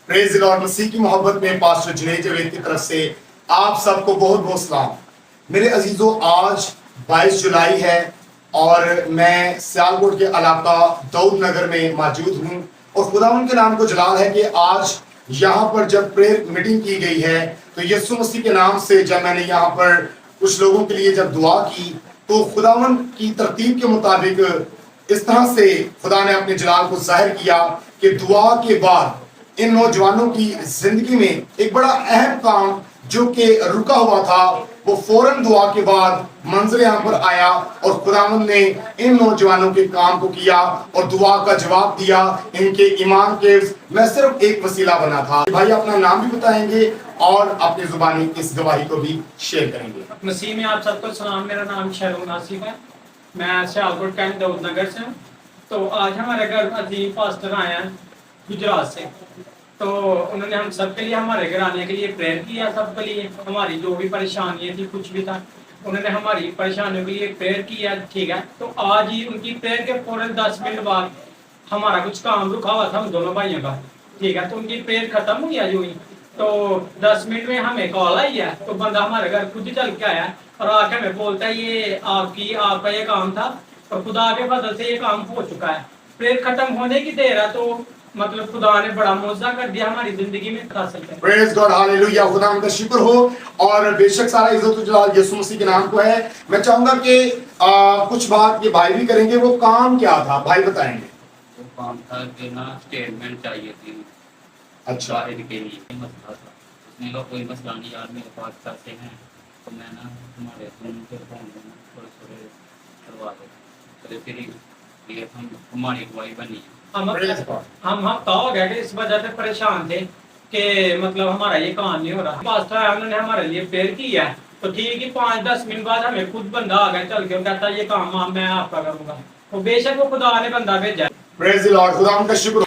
Praise the Lord. मसीह की मोहब्बत में पास्टर जुनैद जावेद की तरफ से आप सबको बहुत बहुत सलाम। मेरे अजीजों, आज 22 जुलाई है और मैं सियालकोट के इलाका दाऊद नगर में मौजूद हूँ और खुदावंद के नाम को जलाल है कि आज यहाँ पर जब प्रेयर मीटिंग की गई है तो यीशु मसीह के नाम से जब मैंने यहाँ पर कुछ लोगों के लिए जब दुआ की तो खुदावंद की तरतीब के मुताबिक इस तरह से खुदा ने अपने जलाल को जाहिर किया कि दुआ के बाद इन नौजवानों की जिंदगी में एक बड़ा अहम काम जो कि रुका हुआ था वो फौरन दुआ के बाद मंजर यहाँ पर आया और खुदावंद ने इन नौजवानों के काम को किया और दुआ का जवाब दिया। इनके ईमान के मैं सिर्फ एक वसीला बना था। भाई अपना नाम भी बताएंगे और अपनी जुबानी इस गवाही को भी शेयर करेंगे। मसीह में आप सबको सलाम। मेरा नाम शहरुल नासिफ है, मैं सियालकोट का दाऊद नगर से हूँ। तो आज हमारे घर अजीम पास्टर आए हैं गुजरात से, तो उन्होंने हम सबके लिए हमारे घर आने के लिए प्रेयर किया। सबके लिए हमारी जो भी परेशानियाँ थी, कुछ भी था, उन्होंने हमारी परेशानियों के लिए प्रेयर किया। ठीक है, तो आज ही उनकी प्रेयर के फौरन 10 मिनट बाद हमारा कुछ काम रुका हुआ था हम दोनों भाइयों का। ठीक है, तो उनकी प्रेयर खत्म हो गया जो ही, तो 10 मिनट में हमें कॉल आई है। तो बंदा हमारे घर खुद ही चल के आया और आके हमें बोलता है ये आपका ये काम था और खुदा के फजल से ये काम हो चुका है। प्रेयर खत्म होने की देर है तो मतलब खुदा ने बड़ा मौजज़ा कर दिया हमारी जिंदगी में। प्रेज गॉड, हालेलुया, खुदा का शुक्र हो। और बेशक सारा इज्जत जलाल यीशु मसीह के नाम को है। मैं चाहूंगा कि कुछ बात ये भाई भी करेंगे। वो काम क्या था भाई बताएंगे? वो काम था कि ना स्टेटमेंट चाहिए थी। अच्छा, इनके लिए मसला था। उसने कहा कोई मसला नहीं यार, मेरे पास करते हैं। तो मैं ना हमारे उनके फोन थोड़े करवा देता, तो फिर ये हमारी अगुवाई बनी। हम हफ्ता हो गया कि इस वजह से परेशान थे कि मतलब हमारा ये काम नहीं हो रहा। पास्टर आया, उन्होंने हमारे लिए प्रेयर की है। तो ठीक है, 5-10 मिनट बाद हमें खुद बंदा आ गया चल के, कहता है ये काम मैं आपका करूंगा। तो बेशक वो खुदा ने बंदा भेजा। प्रेज द लॉर्ड, खुदा का शुक्र।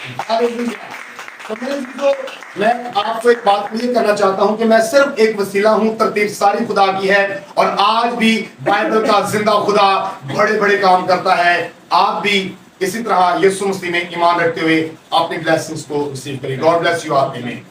तो मैं आपको एक बात क्लियर करना चाहता हूं कि मैं सिर्फ एक वसीला हूं, तरतीब सारी खुदा की है। और आज भी बाइबल का जिंदा खुदा बड़े बड़े काम करता है। आप भी इसी तरह यीशु मसीह में ईमान रखते हुए अपनी ब्लेसिंग्स को रिसीव करें। God bless you. आप में